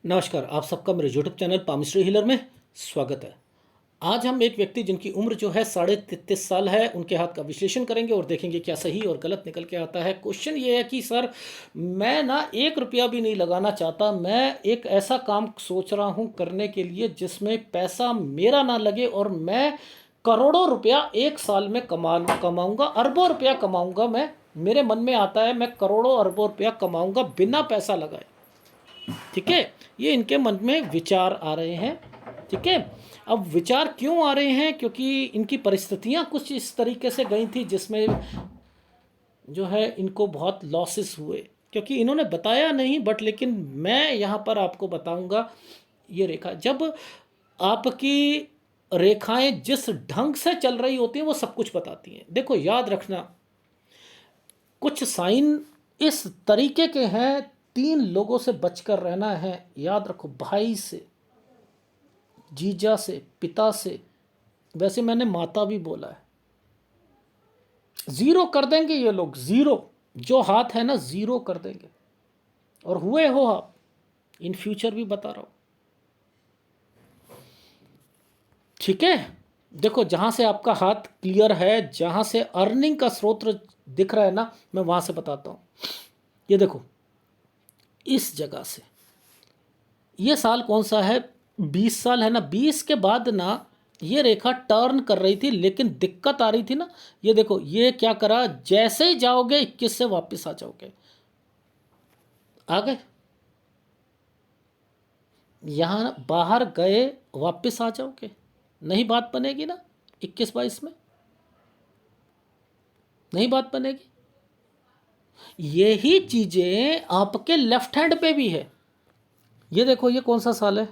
नमस्कार, आप सबका मेरे यूट्यूब चैनल पामिस्ट्री हीलर में स्वागत है। आज हम एक व्यक्ति जिनकी उम्र जो है 33.5 साल है, उनके हाथ का विश्लेषण करेंगे और देखेंगे क्या सही और गलत निकल के आता है। क्वेश्चन ये है कि सर, मैं ना 1 रुपया भी नहीं लगाना चाहता। मैं एक ऐसा काम सोच रहा हूँ करने के लिए जिसमें पैसा मेरा ना लगे और मैं करोड़ों रुपया एक साल में कमाऊँगा, अरबों रुपया कमाऊँगा। मेरे मन में आता है मैं करोड़ों अरबों रुपया कमाऊँगा बिना पैसा लगाए। ठीक है, ये इनके मन में विचार आ रहे हैं। ठीक है, अब विचार क्यों आ रहे हैं? क्योंकि इनकी परिस्थितियां कुछ इस तरीके से गई थी जिसमें जो है इनको बहुत लॉसेस हुए, क्योंकि इन्होंने बताया नहीं, बट लेकिन मैं यहाँ पर आपको बताऊंगा। ये रेखा, जब आपकी रेखाएं जिस ढंग से चल रही होती हैं वो सब कुछ बताती हैं। देखो, याद रखना, कुछ साइन इस तरीके के हैं। 3 लोगों से बचकर रहना है, याद रखो। भाई से, जीजा से, पिता से, वैसे मैंने माता भी बोला है। ज़ीरो कर देंगे ये लोग, ज़ीरो जो हाथ है ना, ज़ीरो कर देंगे। और हुए हो आप, इन फ्यूचर भी बता रहा हूँ। ठीक है, देखो, जहाँ से आपका हाथ क्लियर है, जहाँ से अर्निंग का स्रोत दिख रहा है ना, मैं वहाँ से बताता हूँ। ये देखो, इस जगह से, ये साल कौन सा है? 20 साल है ना। 20 के बाद ना ये रेखा टर्न कर रही थी, लेकिन दिक्कत आ रही थी ना। ये देखो, ये क्या करा, जैसे ही जाओगे 21 से वापस आ जाओगे। आ गए, यहाँ बाहर गए, वापस आ जाओगे। नहीं बात बनेगी ना 21-22 में, नहीं बात बनेगी। यही चीज़ें आपके लेफ्ट हैंड पे भी है। ये देखो, ये कौन सा साल है?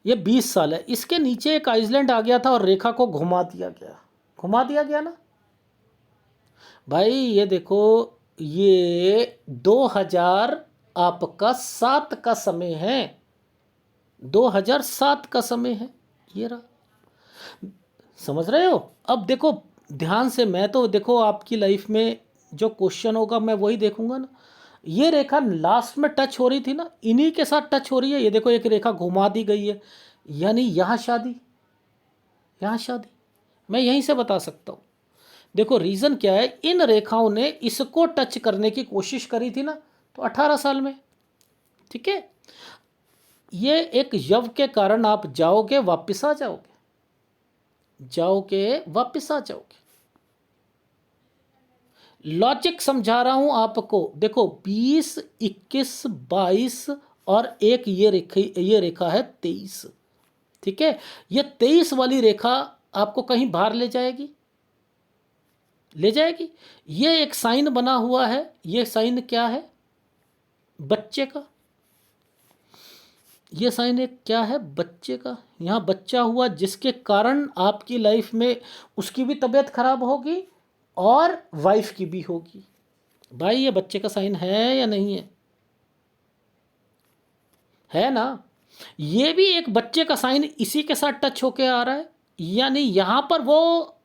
ये 20 साल है। इसके नीचे एक आइसलैंड आ गया था और रेखा को घुमा दिया गया, घुमा दिया गया ना भाई। ये देखो, ये 2000 आपका 7 का समय है, 2007 का समय है। ये रहा, समझ रहे हो? अब देखो ध्यान से, मैं तो देखो आपकी लाइफ में जो क्वेश्चन होगा मैं वही देखूंगा ना। ये रेखा लास्ट में टच हो रही थी ना, इन्हीं के साथ टच हो रही है। ये देखो, एक रेखा घुमा दी गई है, यानी यहाँ शादी, यहाँ शादी। मैं यहीं से बता सकता हूँ। देखो रीज़न क्या है, इन रेखाओं ने इसको टच करने की कोशिश करी थी ना, तो 18 साल में। ठीक है, ये एक यव के कारण आप जाओगे, वापस आ जाओगे, जाओगे वापस आ जाओगे। लॉजिक समझा रहा हूं आपको। देखो, 20, 21, 22 और एक ये रेखा है 23। ठीक है, ये 23 वाली रेखा आपको कहीं बाहर ले जाएगी, ले जाएगी। ये एक साइन बना हुआ है। ये साइन क्या है? बच्चे का। ये साइन एक क्या है? बच्चे का। यहाँ बच्चा हुआ, जिसके कारण आपकी लाइफ में उसकी भी तबीयत खराब होगी और वाइफ की भी होगी। भाई, ये बच्चे का साइन है या नहीं है? है ना। ये भी एक बच्चे का साइन इसी के साथ टच होके आ रहा है, यानी यहाँ पर वो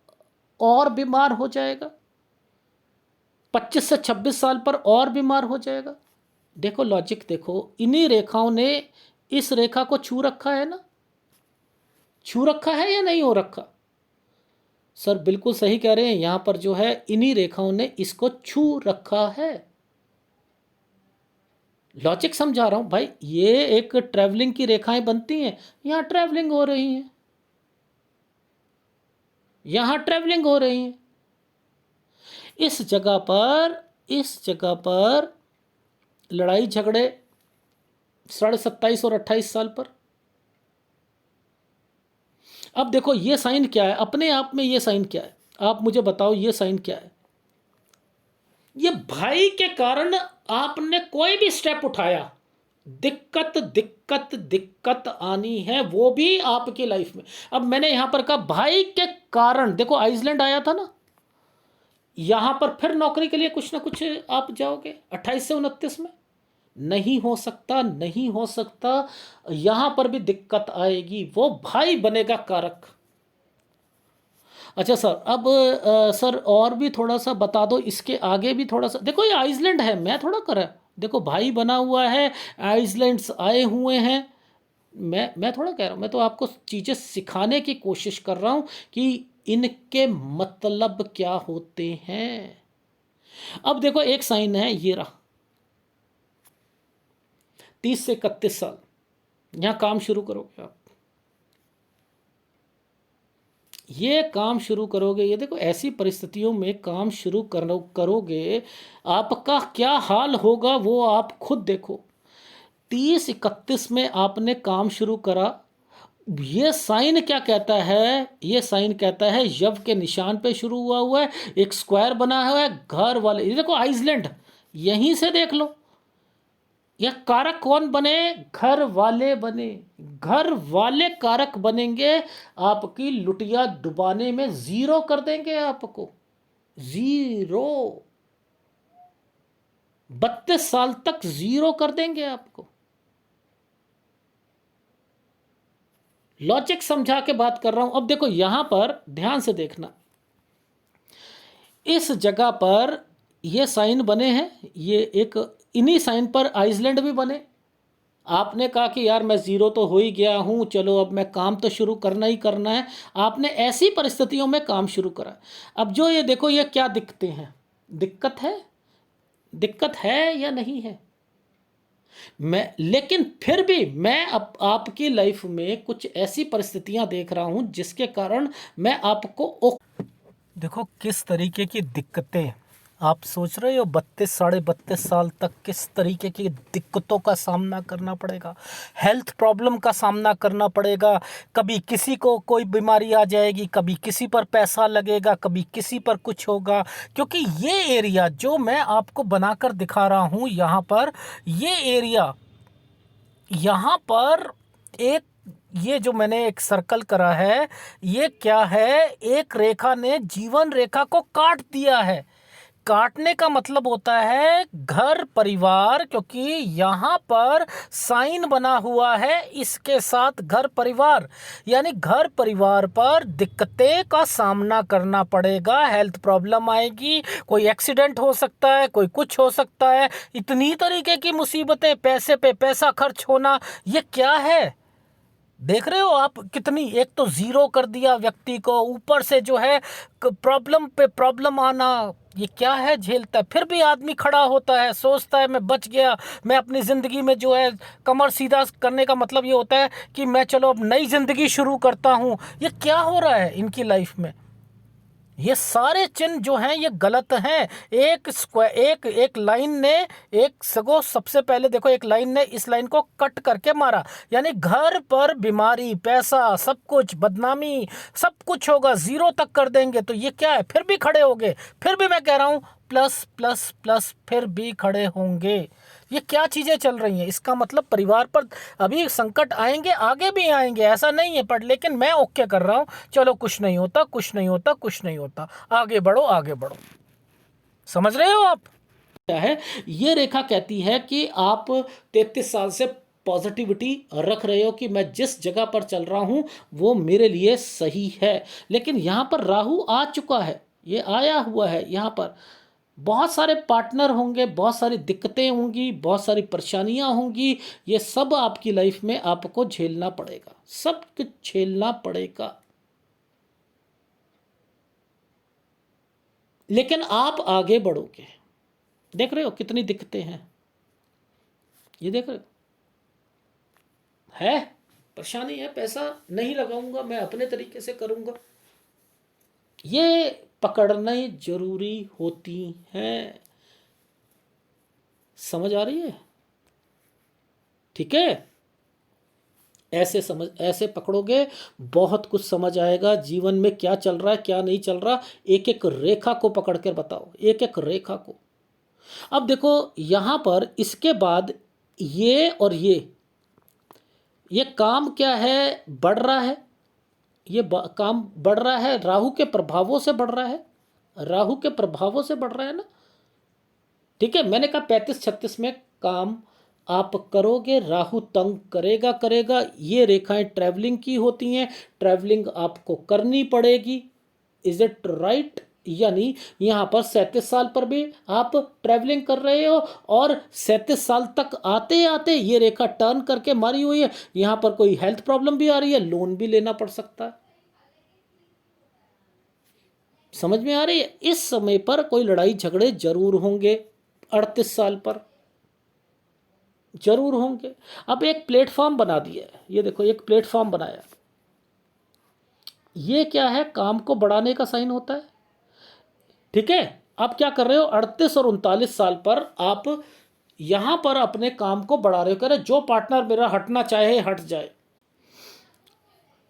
और बीमार हो जाएगा, 25 से 26 साल पर और बीमार हो जाएगा। देखो लॉजिक, देखो इन्हीं रेखाओं ने इस रेखा को छू रखा है ना, छू रखा है या नहीं हो रखा? सर बिल्कुल सही कह रहे हैं, यहां पर जो है इन्हीं रेखाओं ने इसको छू रखा है। लॉजिक समझा रहा हूं भाई। ये एक ट्रैवलिंग की रेखाएं बनती हैं, यहां ट्रैवलिंग हो रही है, यहां ट्रैवलिंग हो रही है। इस जगह पर, इस जगह पर लड़ाई झगड़े 27.5 और 28 साल पर। अब देखो, ये साइन क्या है अपने आप में? ये साइन क्या है, आप मुझे बताओ, ये साइन क्या है? ये भाई के कारण आपने कोई भी स्टेप उठाया, दिक्कत दिक्कत दिक्कत आनी है, वो भी आपकी लाइफ में। अब मैंने यहां पर कहा भाई के कारण। देखो आइसलैंड आया था ना, यहां पर फिर नौकरी के लिए कुछ ना कुछ आप जाओगे 28 से 29 में। नहीं हो सकता, नहीं हो सकता। यहां पर भी दिक्कत आएगी, वो भाई बनेगा कारक। अच्छा सर, अब सर और भी थोड़ा सा बता दो, इसके आगे भी थोड़ा सा। देखो ये आइसलैंड है, मैं थोड़ा करा, देखो भाई बना हुआ है, आइसलैंड्स आए हुए हैं। मैं थोड़ा कह रहा हूँ, मैं तो आपको चीज़ें सिखाने की कोशिश कर रहा हूँ कि इनके मतलब क्या होते हैं। अब देखो एक साइन है, ये रहा, 30 से 31 साल, यहाँ काम शुरू करोगे आप, ये काम शुरू करोगे, ये देखो ऐसी परिस्थितियों में काम शुरू करोगे, आपका क्या हाल होगा वो आप खुद देखो। 30-31 में आपने काम शुरू करा, ये साइन क्या कहता है, ये साइन कहता है यव के निशान पे शुरू हुआ है, एक स्क्वायर बना हुआ है, घर वाले, ये देखो आइसलैंड, यहीं से देख लो, यह कारक कौन बने, घर वाले बने। घर वाले कारक बनेंगे, आपकी लुटिया डुबाने में जीरो कर देंगे आपको, जीरो, 32 साल तक जीरो कर देंगे आपको। लॉजिक समझा के बात कर रहा हूं। अब देखो यहां पर ध्यान से देखना, इस जगह पर ये साइन बने हैं, ये एक, इन्हीं साइन पर आइसलैंड भी बने। आपने कहा कि यार मैं ज़ीरो तो हो ही गया हूँ, चलो अब मैं काम तो शुरू करना ही करना है। आपने ऐसी परिस्थितियों में काम शुरू करा। अब जो ये देखो, ये क्या दिखते हैं, दिक्कत है, दिक्कत है या नहीं है। मैं लेकिन फिर भी मैं अब आपकी लाइफ में कुछ ऐसी परिस्थितियां देख रहा हूं जिसके कारण मैं आपको देखो किस तरीके की दिक्कतें, आप सोच रहे हो 32 साढ़े 32 साल तक किस तरीके की दिक्कतों का सामना करना पड़ेगा, हेल्थ प्रॉब्लम का सामना करना पड़ेगा। कभी किसी को कोई बीमारी आ जाएगी, कभी किसी पर पैसा लगेगा, कभी किसी पर कुछ होगा। क्योंकि ये एरिया जो मैं आपको बनाकर दिखा रहा हूँ यहाँ पर, ये एरिया, यहाँ पर एक, ये जो मैंने एक सर्कल करा है, ये क्या है, एक रेखा ने जीवन रेखा को काट दिया है। काटने का मतलब होता है घर परिवार, क्योंकि यहाँ पर साइन बना हुआ है, इसके साथ घर परिवार, यानी घर परिवार पर दिक्कतें का सामना करना पड़ेगा, हेल्थ प्रॉब्लम आएगी, कोई एक्सीडेंट हो सकता है, कोई कुछ हो सकता है, इतनी तरीके की मुसीबतें, पैसे पे पैसा खर्च होना, ये क्या है। देख रहे हो आप कितनी, एक तो जीरो कर दिया व्यक्ति को, ऊपर से जो है प्रॉब्लम पे प्रॉब्लम आना, ये क्या है झेलता है। फिर भी आदमी खड़ा होता है, सोचता है मैं बच गया, मैं अपनी ज़िंदगी में जो है कमर सीधा करने का मतलब ये होता है कि मैं चलो अब नई ज़िंदगी शुरू करता हूँ। ये क्या हो रहा है इनकी लाइफ में, ये सारे चिन्ह जो हैं ये गलत हैं। एक स्क्वायर, एक लाइन ने, एक सगो सबसे पहले देखो, एक लाइन ने इस लाइन को कट करके मारा, यानी घर पर बीमारी, पैसा, सब कुछ, बदनामी, सब कुछ होगा, जीरो तक कर देंगे। तो ये क्या है, फिर भी खड़े होंगे, फिर भी मैं कह रहा हूँ प्लस प्लस प्लस, फिर भी खड़े होंगे। ये क्या चीज़ें चल रही हैं, इसका मतलब परिवार पर अभी संकट आएंगे, आगे भी आएंगे, ऐसा नहीं है, पर लेकिन मैं ओके कर रहा हूँ, चलो कुछ नहीं होता, कुछ नहीं होता, कुछ नहीं होता, आगे बढ़ो, आगे बढ़ो। समझ रहे हो आप क्या है। ये रेखा कहती है कि आप 33 साल से पॉजिटिविटी रख रहे हो कि मैं जिस जगह पर चल रहा हूँ वो मेरे लिए सही है। लेकिन यहाँ पर राहु आ चुका है, ये आया हुआ है, यहाँ पर बहुत सारे पार्टनर होंगे, बहुत सारी दिक्कतें होंगी, बहुत सारी परेशानियां होंगी, ये सब आपकी लाइफ में आपको झेलना पड़ेगा, सब कुछ झेलना पड़ेगा। लेकिन आप आगे बढ़ोगे। देख रहे हो कितनी दिक्कतें हैं, ये देख रहे हो, है परेशानी है, पैसा नहीं लगाऊंगा, मैं अपने तरीके से करूंगा, ये पकड़ना जरूरी होती हैं। समझ आ रही है, ठीक है। ऐसे समझ, ऐसे पकड़ोगे बहुत कुछ समझ आएगा जीवन में, क्या चल रहा है क्या नहीं चल रहा, एक एक रेखा को पकड़ कर बताओ, एक एक रेखा को। अब देखो यहाँ पर इसके बाद ये और ये काम क्या है, बढ़ रहा है, ये काम बढ़ रहा है, राहु के प्रभावों से बढ़ रहा है, राहु के प्रभावों से बढ़ रहा है ना, ठीक है। मैंने कहा 35-36 में काम आप करोगे, राहु तंग करेगा करेगा। ये रेखाएं ट्रैवलिंग की होती हैं, ट्रैवलिंग आपको करनी पड़ेगी। इज इट राइट, यानी यहाँ पर 37 साल पर भी आप ट्रैवलिंग कर रहे हो और 37 साल तक आते आते ये रेखा टर्न करके मारी हुई है, यहाँ पर कोई हेल्थ प्रॉब्लम भी आ रही है, लोन भी लेना पड़ सकता है। समझ में आ रही है? इस समय पर कोई लड़ाई झगड़े जरूर होंगे, 38 साल पर जरूर होंगे। अब एक प्लेटफॉर्म बना दिया है, ये देखो एक प्लेटफॉर्म बनाया, ये क्या है, काम को बढ़ाने का साइन होता है। ठीक है, आप क्या कर रहे हो, 38 और 39 साल पर आप यहां पर अपने काम को बढ़ा रहे हो, कह रहे जो पार्टनर मेरा हटना चाहे हट जाए।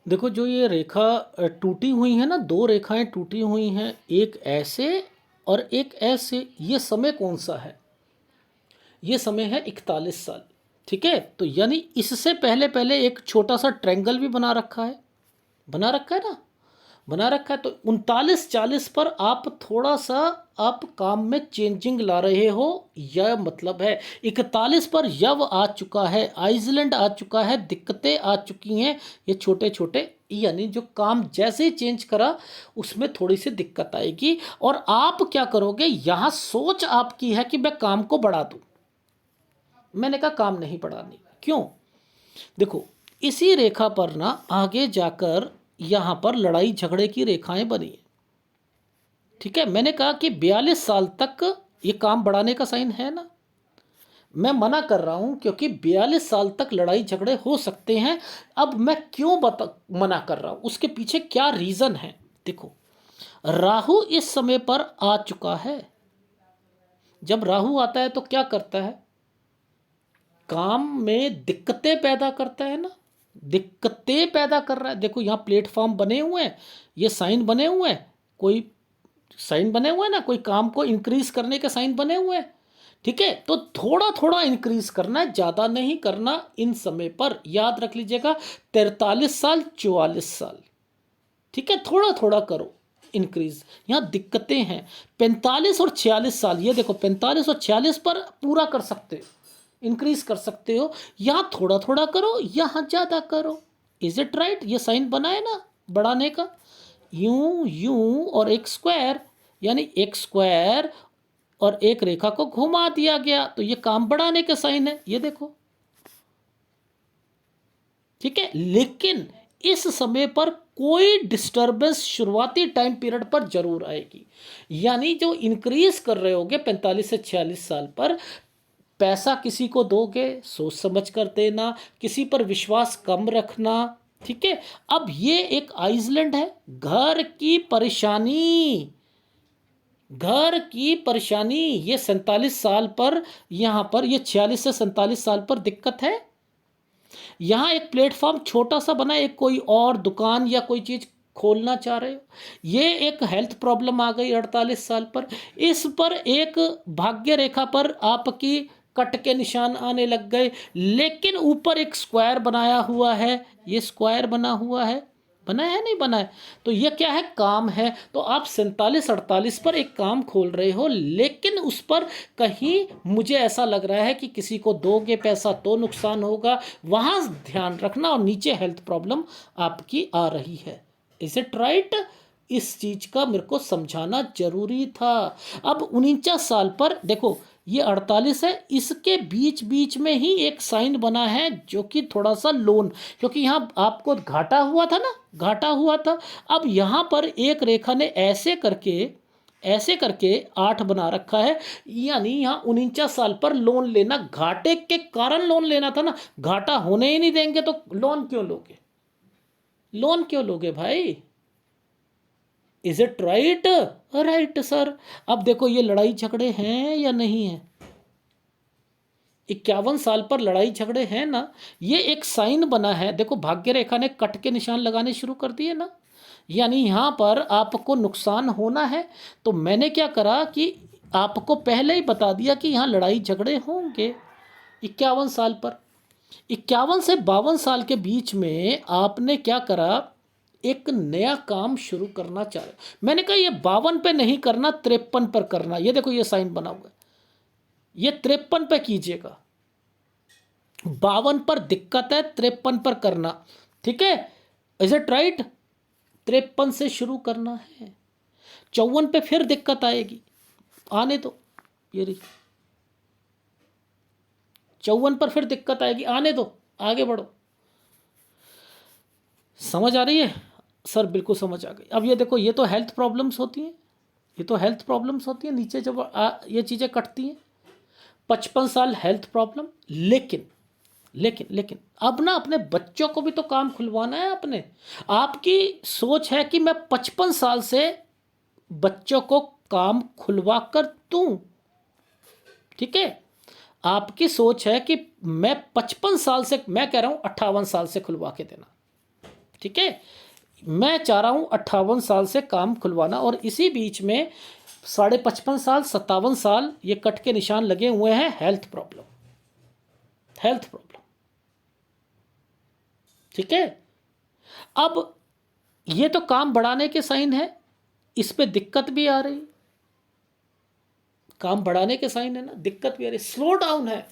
देखो जो ये रेखा टूटी हुई है ना, दो रेखाएं टूटी हुई हैं, एक ऐसे और एक ऐसे, ये समय कौन सा है, ये समय है 41 साल। ठीक है, तो यानी इससे पहले पहले एक छोटा सा ट्रायंगल भी बना रखा है, बना रखा है ना, बना रखा है। तो 39-40 पर आप थोड़ा सा आप काम में चेंजिंग ला रहे हो, यह मतलब है। 41 पर यव आ चुका है, आइसलैंड आ चुका है, दिक्कतें आ चुकी हैं, ये छोटे छोटे, यानी जो काम जैसे ही चेंज करा उसमें थोड़ी सी दिक्कत आएगी। और आप क्या करोगे, यहाँ सोच आपकी है कि मैं काम को बढ़ा दूँ, मैंने कहा काम नहीं बढ़ानी। क्यों? देखो इसी रेखा पर ना आगे जाकर यहाँ पर लड़ाई झगड़े की रेखाएं बनी। ठीक है, मैंने कहा कि 42 साल तक ये काम बढ़ाने का साइन है ना, मैं मना कर रहा हूं क्योंकि 42 साल तक लड़ाई झगड़े हो सकते हैं। अब मैं क्यों मना कर रहा हूं, उसके पीछे क्या रीज़न है। देखो राहु इस समय पर आ चुका है, जब राहु आता है तो क्या करता है, काम में दिक्कतें पैदा करता है ना, दिक्कतें पैदा कर रहा है। देखो यहाँ प्लेटफॉर्म बने हुए हैं, ये साइन बने हुए हैं, कोई साइन बने हुए हैं ना, कोई काम को इंक्रीज करने के साइन बने हुए हैं। ठीक है, तो थोड़ा थोड़ा इंक्रीज करना है, ज़्यादा नहीं करना इन समय पर, याद रख लीजिएगा 43 साल 44 साल। ठीक है, थोड़ा थोड़ा करो इंक्रीज। यहाँ दिक्कतें हैं 45 और 46 साल, ये देखो 45 और 46 पर पूरा कर सकते हो, इंक्रीज कर सकते हो। यहाँ थोड़ा थोड़ा करो, यहाँ ज़्यादा करो। Is it right? ये साइन बना है ना बढ़ाने का, यूं यूं और एक स्क्वायर, यानी एक स्क्वायर और एक रेखा को घुमा दिया गया, तो ये काम बढ़ाने का साइन है, ये देखो। ठीक है, लेकिन इस समय पर कोई डिस्टरबेंस शुरुआती टाइम पीरियड पर जरूर आएगी। यानी जो इंक्रीज कर रहे होगे 45 से 46 साल पर, पैसा किसी को दोगे सोच समझ कर देना, किसी पर विश्वास कम रखना। ठीक है, अब ये एक आइसलैंड है, घर की परेशानी, घर की परेशानी, ये 47 साल पर, यहां पर ये 46 से 47 साल पर दिक्कत है। यहाँ एक प्लेटफॉर्म छोटा सा बना, एक कोई और दुकान या कोई चीज़ खोलना चाह रहे हो, ये एक हेल्थ प्रॉब्लम आ गई 48 साल पर। इस पर एक भाग्य रेखा पर आपकी कट के निशान आने लग गए, लेकिन ऊपर एक स्क्वायर बनाया हुआ है, ये स्क्वायर बना हुआ है, बना है नहीं बना है, तो ये क्या है, काम है। तो आप 47-48 पर एक काम खोल रहे हो, लेकिन उस पर कहीं मुझे ऐसा लग रहा है कि किसी को दोगे पैसा तो नुकसान होगा, वहाँ ध्यान रखना। और नीचे हेल्थ प्रॉब्लम आपकी आ रही है। Is it right? इस चीज का मेरे को समझाना जरूरी था। अब 49 साल पर देखो, ये 48 है, इसके बीच बीच में ही एक साइन बना है जो कि थोड़ा सा लोन, क्योंकि यहाँ आपको घाटा हुआ था ना, घाटा हुआ था। अब यहाँ पर एक रेखा ने ऐसे करके 8 बना रखा है, यानी यहाँ 49 साल पर लोन लेना, घाटे के कारण लोन लेना था ना, घाटा होने ही नहीं देंगे तो लोन क्यों लोगे, लोन क्यों लोगे भाई। Is it right? Right sir. अब देखो ये लड़ाई झगड़े हैं या नहीं है, 51 साल पर लड़ाई झगड़े हैं ना, ये एक साइन बना है। देखो भाग्य रेखा ने कट के निशान लगाने शुरू कर दिए ना, यानी यहाँ पर आपको नुकसान होना है। तो मैंने क्या करा कि आपको पहले ही बता दिया कि यहाँ लड़ाई झगड़े होंगे 51 साल पर। 51 से 52 साल के बीच में आपने क्या करा, एक नया काम शुरू करना चाह रहे। मैंने कहा ये 52 पे नहीं करना, 53 पर करना। ये देखो ये साइन बना हुआ है, ये 53 पे कीजिएगा, 52 पर दिक्कत है, 53 पर करना। ठीक है, इज इट राइट? 53 से शुरू करना है। 54 पे फिर दिक्कत आएगी, आने दो, ये रही 54 पर फिर दिक्कत आएगी, आने दो, आगे बढ़ो। समझ आ रही है सर? बिल्कुल समझ आ गई। अब ये देखो, ये तो हेल्थ प्रॉब्लम्स होती हैं, ये तो हेल्थ प्रॉब्लम्स होती हैं, नीचे जब ये चीज़ें कटती हैं 55 साल हेल्थ प्रॉब्लम। लेकिन लेकिन लेकिन अब ना अपने बच्चों को भी तो काम खुलवाना है अपने। आपकी सोच है कि मैं 55 साल से बच्चों को काम खुलवा कर दूं, ठीक है? आपकी सोच है कि मैं 55 साल से, मैं कह रहा हूं 58 साल से खुलवा के देना, ठीक है? मैं चाह रहा हूं 58 साल से काम खुलवाना, और इसी बीच में 55.5 साल 57 साल ये कट के निशान लगे हुए हैं हेल्थ प्रॉब्लम, हेल्थ प्रॉब्लम, ठीक है? अब ये तो काम बढ़ाने के साइन है, इस पे दिक्कत भी आ रही, काम बढ़ाने के साइन है ना, दिक्कत भी आ रही, स्लो डाउन है,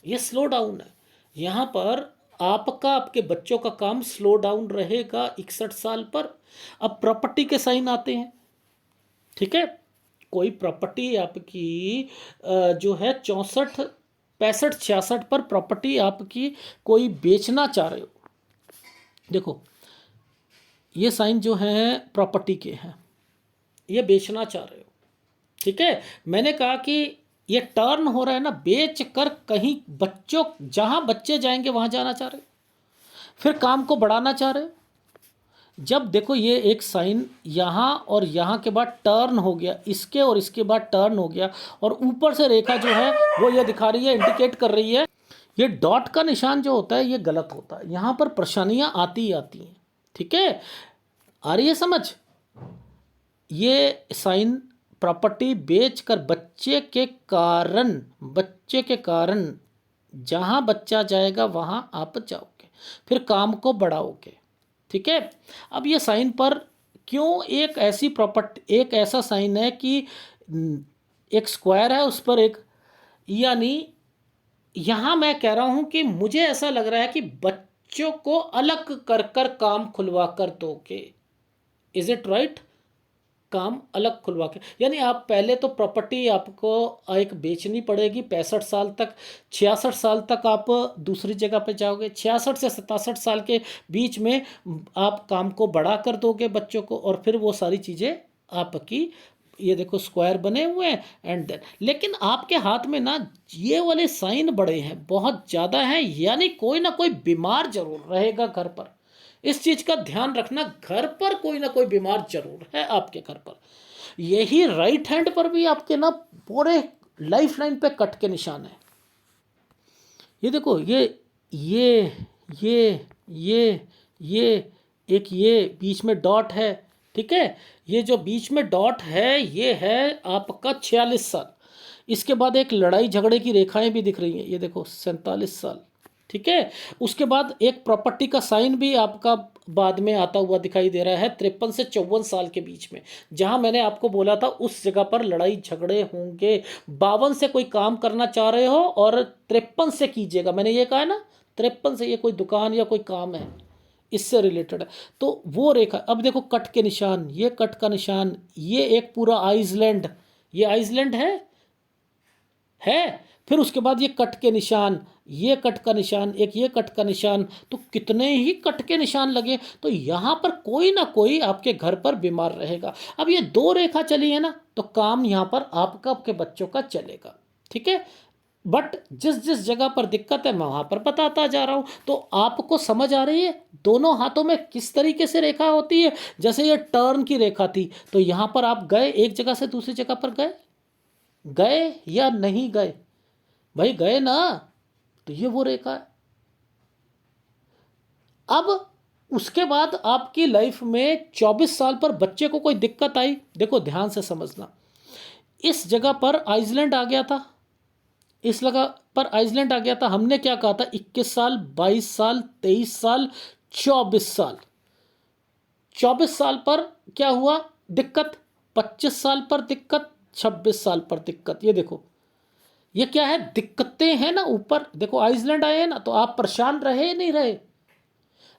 ये स्लो डाउन है। यहाँ पर आपका, आपके बच्चों का काम स्लो डाउन रहेगा 61 साल पर। अब प्रॉपर्टी के साइन आते हैं, ठीक है? कोई प्रॉपर्टी आपकी जो है 64 65 66 पर प्रॉपर्टी आपकी कोई बेचना चाह रहे हो, देखो ये साइन जो है प्रॉपर्टी के हैं, ये बेचना चाह रहे हो, ठीक है? मैंने कहा कि ये टर्न हो रहा है ना, बेच कर कहीं बच्चों, जहां बच्चे जाएंगे वहां जाना चाह रहे हो, फिर काम को बढ़ाना चाह रहे हो। जब देखो ये एक साइन यहाँ और यहाँ के बाद टर्न हो गया, इसके और इसके बाद टर्न हो गया, और ऊपर से रेखा जो है वो ये दिखा रही है, इंडिकेट कर रही है, ये डॉट का निशान जो होता है ये गलत होता है, यहाँ पर परेशानियाँ आती ही आती हैं, ठीक है? आ रही है समझ? ये साइन प्रॉपर्टी बेचकर बच्चे के कारण जहाँ बच्चा जाएगा वहाँ आप जाओगे, फिर काम को बढ़ाओगे, ठीक है? अब ये साइन पर क्यों एक ऐसी प्रॉपर्टी, एक ऐसा साइन है कि एक स्क्वायर है उस पर एक, यानी यहाँ मैं कह रहा हूँ कि मुझे ऐसा लग रहा है कि बच्चों को अलग कर कर काम खुलवा कर दोगे। Is it right? काम अलग खुलवा के, यानी आप पहले तो प्रॉपर्टी आपको एक बेचनी पड़ेगी 65 साल तक, 66 साल तक आप दूसरी जगह पे जाओगे, 66 से 67 साल के बीच में आप काम को बढ़ा कर दोगे बच्चों को, और फिर वो सारी चीज़ें आपकी, ये देखो स्क्वायर बने हुए हैं एंड देन, लेकिन आपके हाथ में ना ये वाले साइन बड़े हैं, बहुत ज़्यादा हैं, यानी कोई ना कोई बीमार जरूर रहेगा घर पर। इस चीज का ध्यान रखना, घर पर कोई ना कोई बीमार जरूर है आपके घर पर। यही राइट हैंड पर भी आपके ना पूरे लाइफ लाइन पे कट के निशान है। ये देखो, ये ये ये ये एक ये बीच में डॉट है, ठीक है? ये जो बीच में डॉट है ये है आपका 46 साल। इसके बाद एक लड़ाई झगड़े की रेखाएं भी दिख रही हैं, ये देखो 47 साल, ठीक है? उसके बाद एक प्रॉपर्टी का साइन भी आपका बाद में आता हुआ दिखाई दे रहा है 53 से 54 साल के बीच में, जहां मैंने आपको बोला था उस जगह पर लड़ाई झगड़े होंगे। 52 से कोई काम करना चाह रहे हो और 53 से कीजिएगा, मैंने ये कहा है ना, 53 से ये कोई दुकान या कोई काम है इससे रिलेटेड है, तो वो रेखा। अब देखो कट के निशान, ये कट का निशान, ये एक पूरा आइसलैंड, ये आइसलैंड है। फिर उसके बाद ये कट के निशान, ये कट का निशान, एक ये कट का निशान, तो कितने ही कट के निशान लगे, तो यहाँ पर कोई ना कोई आपके घर पर बीमार रहेगा। अब ये दो रेखा चली है ना, तो काम यहाँ पर आपका, आपके बच्चों का चलेगा, ठीक है? बट जिस जिस जगह पर दिक्कत है मैं वहाँ पर बताता जा रहा हूँ, तो आपको समझ आ रही है दोनों हाथों में किस तरीके से रेखा होती है। जैसे ये टर्न की रेखा थी, तो यहाँ पर आप गए, एक जगह से दूसरी जगह पर गए या नहीं गए? भाई गए ना, तो ये वो रेखा है। अब उसके बाद आपकी लाइफ में 24 साल पर बच्चे को कोई दिक्कत आई, देखो ध्यान से समझना, इस जगह पर आइसलैंड आ गया था, इस जगह पर आइसलैंड आ गया था। हमने क्या कहा था? 21 साल, 22 साल, 23 साल, 24 साल। 24 साल पर क्या हुआ दिक्कत? 25 साल पर दिक्कत, 26 साल पर दिक्कत। ये देखो, ये क्या है? दिक्कतें हैं ना ऊपर, देखो आइसलैंड आए हैं ना, तो आप परेशान रहे नहीं रहे?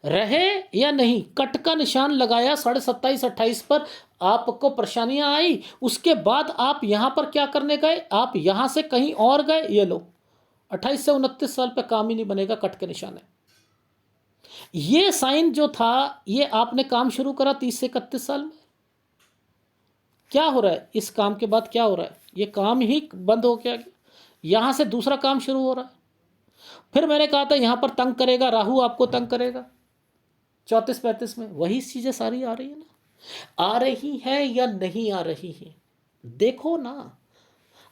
रहे या नहीं, कट का निशान लगाया 27.5 28 पर, आपको परेशानियां आई, उसके बाद आप यहां पर क्या करने गए, आप यहां से कहीं और गए, ये लो 28 से 29 साल पे काम ही नहीं बनेगा, कट के निशान है। ये साइन जो था, ये आपने काम शुरू करा 30 से 31 साल में, क्या हो रहा है इस काम के बाद, क्या हो रहा है, ये काम ही बंद हो गया, यहां से दूसरा काम शुरू हो रहा है। फिर मैंने कहा था यहां पर तंग करेगा, राहु आपको तंग करेगा 34 35 में, वही चीजें सारी आ रही है ना, आ रही है या नहीं आ रही है, देखो ना।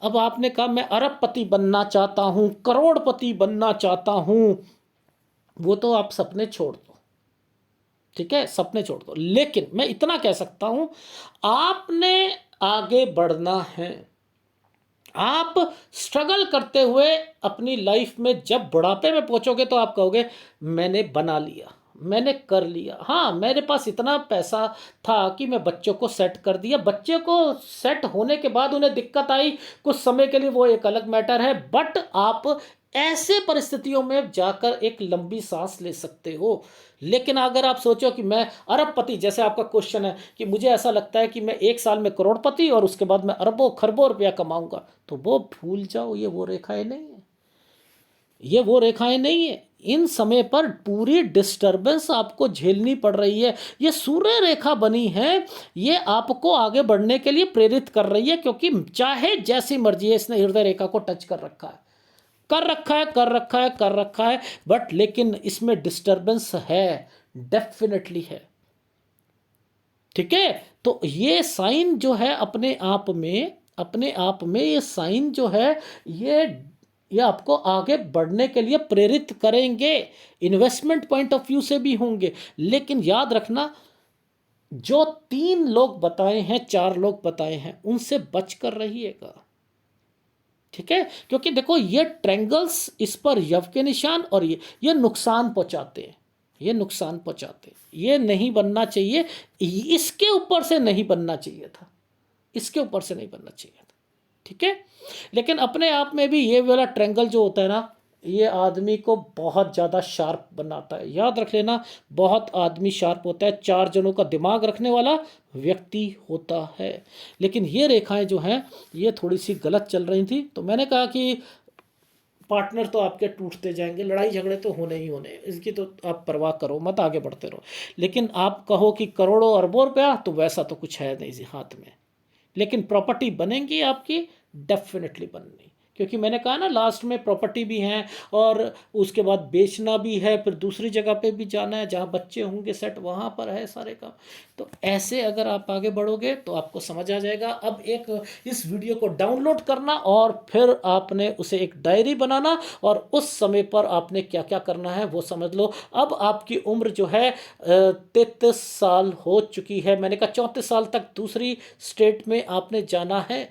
अब आपने कहा मैं अरबपति बनना चाहता हूं, करोड़पति बनना चाहता हूं, वो तो आप सपने छोड़ दो, ठीक है, सपने छोड़ दो, लेकिन मैं इतना कह सकता हूं, आपने आगे बढ़ना है। आप स्ट्रगल करते हुए अपनी लाइफ में जब बुढ़ापे में पहुंचोगे तो आप कहोगे मैंने बना लिया, मैंने कर लिया, हाँ मेरे पास इतना पैसा था कि मैं बच्चों को सेट कर दिया। बच्चे को सेट होने के बाद उन्हें दिक्कत आई कुछ समय के लिए, वो एक अलग मैटर है, बट आप ऐसे परिस्थितियों में जाकर एक लंबी सांस ले सकते हो। लेकिन अगर आप सोचो कि मैं अरबपति, जैसे आपका क्वेश्चन है कि मुझे ऐसा लगता है कि मैं एक साल में करोड़पति और उसके बाद मैं अरबों खरबों रुपया कमाऊंगा, तो वो भूल जाओ, ये वो रेखाएं नहीं है, ये वो रेखाएं नहीं है। इन समय पर पूरी डिस्टरबेंस आपको झेलनी पड़ रही है, ये सूर्य रेखा बनी है, ये आपको आगे बढ़ने के लिए प्रेरित कर रही है, क्योंकि चाहे जैसी मर्जी है, इसने हृदय रेखा को टच कर रखा है, कर रखा है, कर रखा है, कर रखा है, बट लेकिन इसमें डिस्टरबेंस है, डेफिनेटली है, ठीक है। तो ये साइन जो है अपने आप में, अपने आप में ये साइन जो है, ये ये आपको आगे बढ़ने के लिए प्रेरित करेंगे, इन्वेस्टमेंट पॉइंट ऑफ व्यू से भी होंगे। लेकिन याद रखना, जो 3 लोग बताए हैं, 4 लोग बताए हैं, उनसे बचकर रहिएगा, ठीक है। क्योंकि देखो ये ट्रैंगल्स, इस पर यव के निशान, और ये नुकसान पहुंचाते हैं, ये नुकसान पहुंचाते हैं, ये नहीं बनना चाहिए, इसके ऊपर से नहीं बनना चाहिए था, इसके ऊपर से नहीं बनना चाहिए था, ठीक है। लेकिन अपने आप में भी ये वाला ट्रैंगल जो होता है ना, ये आदमी को बहुत ज़्यादा शार्प बनाता है, याद रख लेना, बहुत आदमी शार्प होता है, 4 जनों का दिमाग रखने वाला व्यक्ति होता है। लेकिन ये रेखाएं जो हैं, ये थोड़ी सी गलत चल रही थी, तो मैंने कहा कि पार्टनर तो आपके टूटते जाएंगे, लड़ाई झगड़े तो होने ही होने, इसकी तो आप परवाह करो मत, आगे बढ़ते रहो। लेकिन आप कहो कि करोड़ों अरबों रुपया, तो वैसा तो कुछ है नहीं हाथ में, लेकिन प्रॉपर्टी बनेंगी आपकी, डेफिनेटली बननी, क्योंकि मैंने कहा ना लास्ट में प्रॉपर्टी भी है, और उसके बाद बेचना भी है, फिर दूसरी जगह पे भी जाना है जहाँ बच्चे होंगे सेट, वहाँ पर है सारे काम। तो ऐसे अगर आप आगे बढ़ोगे तो आपको समझ आ जाएगा। अब एक इस वीडियो को डाउनलोड करना, और फिर आपने उसे एक डायरी बनाना, और उस समय पर आपने क्या क्या करना है वो समझ लो। अब आपकी उम्र जो है 33 साल हो चुकी है, मैंने कहा 34 साल तक दूसरी स्टेट में आपने जाना है,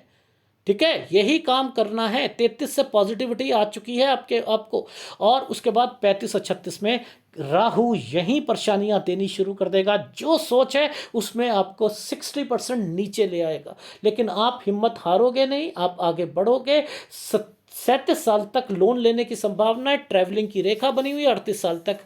ठीक है, यही काम करना है। 33 से पॉजिटिविटी आ चुकी है आपको, और उसके बाद 35 और 36 में राहु यही परेशानियां देनी शुरू कर देगा, जो सोच है उसमें आपको 60% नीचे ले आएगा। लेकिन आप हिम्मत हारोगे नहीं, आप आगे बढ़ोगे। 37 साल तक लोन लेने की संभावना है, ट्रैवलिंग की रेखा बनी हुई है। 38 साल तक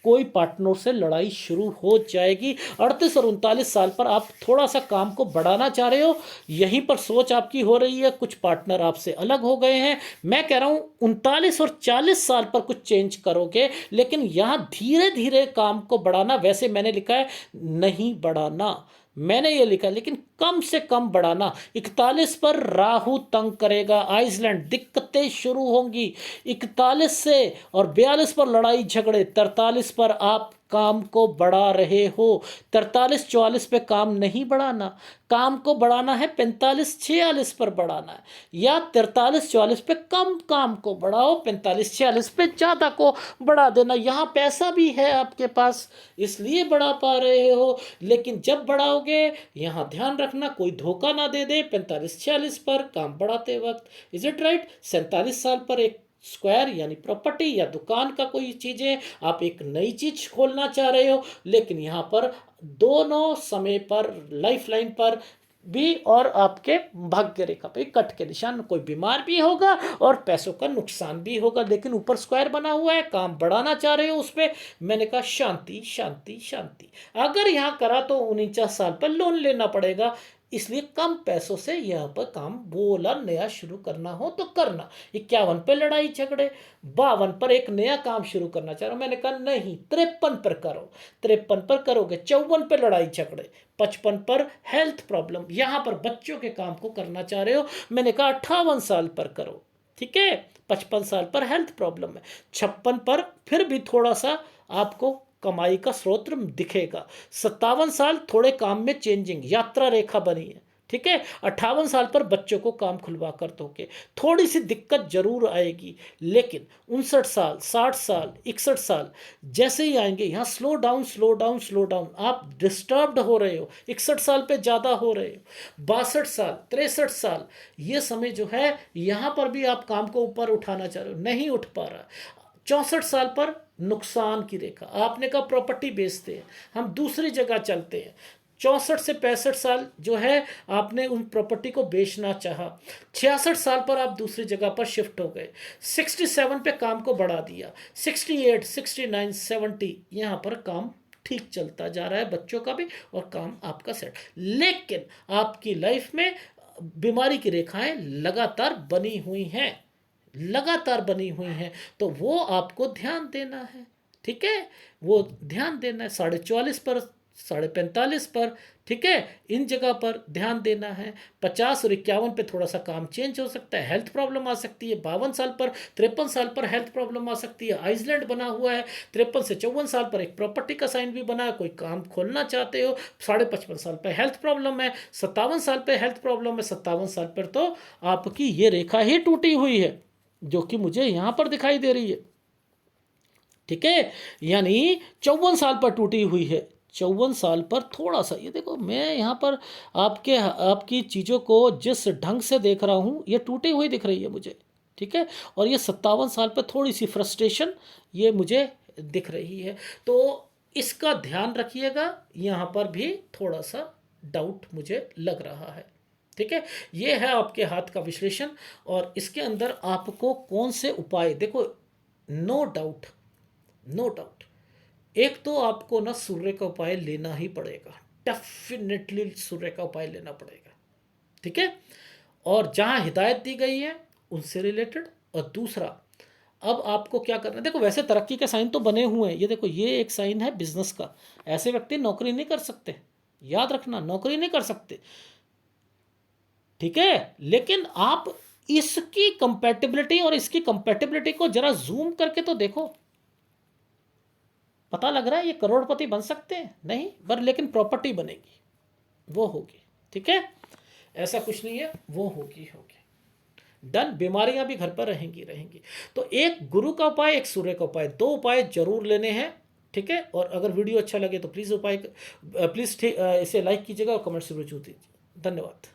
कोई पार्टनर से लड़ाई शुरू हो जाएगी। 38 और 39 साल पर आप थोड़ा सा काम को बढ़ाना चाह रहे हो, यहीं पर सोच आपकी हो रही है, कुछ पार्टनर आपसे अलग हो गए हैं। मैं कह रहा हूं 39 और 40 साल पर कुछ चेंज करोगे, लेकिन यहां धीरे धीरे काम को बढ़ाना। वैसे मैंने लिखा है नहीं बढ़ाना, मैंने ये लिखा, लेकिन कम से कम बढ़ाना। 41 पर राहु तंग करेगा, आइसलैंड दिक्कतें शुरू होंगी 41 से, और 42 पर लड़ाई झगड़े, 43 पर आप काम को बढ़ा रहे हो। 43 44 पे काम नहीं बढ़ाना, काम को बढ़ाना है 45 46 पर बढ़ाना है, या 43 44 पे कम काम को बढ़ाओ, 45 46 पे ज़्यादा को बढ़ा देना। यहाँ पैसा भी है आपके पास, इसलिए बढ़ा पा रहे हो। लेकिन जब बढ़ाओगे यहाँ ध्यान रखना कोई धोखा ना दे दे 45 46 पर काम बढ़ाते वक्त। Is it right? 47 साल पर एक स्क्वायर यानी प्रॉपर्टी या दुकान का कोई चीज़ें, आप एक नई चीज खोलना चाह रहे हो, लेकिन यहाँ पर दोनों समय पर लाइफ लाइन पर भी और आपके भाग्य रेखा पे कट के निशान, कोई बीमार भी होगा और पैसों का नुकसान भी होगा। लेकिन ऊपर स्क्वायर बना हुआ है, काम बढ़ाना चाह रहे हो उस पर, मैंने कहा शांति शांति शांति। अगर यहाँ करा तो 49 साल पर लोन लेना पड़ेगा, इसलिए कम पैसों से यहाँ पर काम बोला नया शुरू करना हो तो करना। 51 पे लड़ाई झगड़े, 52 पर एक नया काम शुरू करना चाह रहा हूं, मैंने कहा नहीं 53 पर करो, 53 पर करोगे। 54 पे लड़ाई झगड़े, 55 पर हेल्थ प्रॉब्लम, यहां पर बच्चों के काम को करना चाह रहे हो, मैंने कहा 58 साल पर करो, ठीक है। 55 साल पर हेल्थ प्रॉब्लम है, 56 पर फिर भी थोड़ा सा आपको कमाई का स्रोत दिखेगा। 57 साल थोड़े काम में चेंजिंग, यात्रा रेखा बनी है, ठीक है। 58 साल पर बच्चों को काम खुलवा कर दोगे, थोड़ी सी दिक्कत जरूर आएगी, लेकिन 59 साल, 60 साल, 61 साल जैसे ही आएंगे यहाँ slow down slow down slow down, आप डिस्टर्ब्ड हो रहे हो, 61 साल पे ज़्यादा हो रहे हो। 62 साल, 63 साल, ये समय जो है यहाँ पर भी आप काम को ऊपर उठाना चाह रहे हो, नहीं उठ पा रहा। 64 साल पर नुकसान की रेखा, आपने कहा प्रॉपर्टी बेचते हैं, हम दूसरी जगह चलते हैं। 64 से 65 साल जो है आपने उन प्रॉपर्टी को बेचना चाहा, 66 साल पर आप दूसरी जगह पर शिफ्ट हो गए, 67 पे काम को बढ़ा दिया, 68, 69, 70 यहाँ पर काम ठीक चलता जा रहा है, बच्चों का भी और काम आपका सेट। लेकिन आपकी लाइफ में बीमारी की रेखाएं लगातार बनी हुई हैं, लगातार बनी हुई हैं, तो वो आपको ध्यान देना है, ठीक है। वो ध्यान देना है 44.5 पर, 45.5 पर, ठीक है, इन जगह पर ध्यान देना है। 50 और 51 पे थोड़ा सा काम चेंज हो सकता है, हेल्थ प्रॉब्लम आ सकती है। 52 साल पर, 53 साल पर हेल्थ प्रॉब्लम आ सकती है, आइसलैंड बना हुआ है। 53 से 54 साल पर एक प्रॉपर्टी का साइन भी बना है, कोई काम खोलना चाहते हो। 55.5 साल पर हेल्थ प्रॉब्लम है, 57 साल पर हेल्थ प्रॉब्लम है, 57 साल पर तो आपकी ये रेखा ही टूटी हुई है जो कि मुझे यहां पर दिखाई दे रही है, ठीक है। यानी 54 साल पर टूटी हुई है, 54 साल पर थोड़ा सा, ये देखो मैं यहाँ पर आपकी चीज़ों को जिस ढंग से देख रहा हूँ ये टूटी हुई दिख रही है मुझे, ठीक है। और ये 57 साल पर थोड़ी सी फ्रस्ट्रेशन ये मुझे दिख रही है, तो इसका ध्यान रखिएगा। यहाँ पर भी थोड़ा सा डाउट मुझे लग रहा है, ठीक है। ये है आपके हाथ का विश्लेषण, और इसके अंदर आपको कौन से उपाय, देखो नो डाउट, नो डाउट, एक तो आपको ना सूर्य का उपाय लेना ही पड़ेगा, डेफिनेटली सूर्य का उपाय लेना पड़ेगा, ठीक है। और जहां हिदायत दी गई है उनसे रिलेटेड। और दूसरा, अब आपको क्या करना है, देखो वैसे तरक्की के साइन तो बने हुए हैं, ये देखो ये एक साइन है बिजनेस का, ऐसे व्यक्ति नौकरी नहीं कर सकते, याद रखना नौकरी नहीं कर सकते, ठीक है। लेकिन आप इसकी कंपैटिबिलिटी और इसकी कंपैटिबिलिटी को जरा जूम करके तो देखो, पता लग रहा है ये करोड़पति बन सकते हैं, नहीं पर लेकिन प्रॉपर्टी बनेगी, वो होगी, ठीक है। ऐसा कुछ नहीं है, वो होगी होगी, डन। बीमारियां भी घर पर रहेंगी रहेंगी। तो एक गुरु का उपाय, एक सूर्य का उपाय, दो उपाय जरूर लेने हैं, ठीक है। और अगर वीडियो अच्छा लगे तो प्लीज़ इसे लाइक कीजिएगा और कमेंट जरूर दीजिए। धन्यवाद।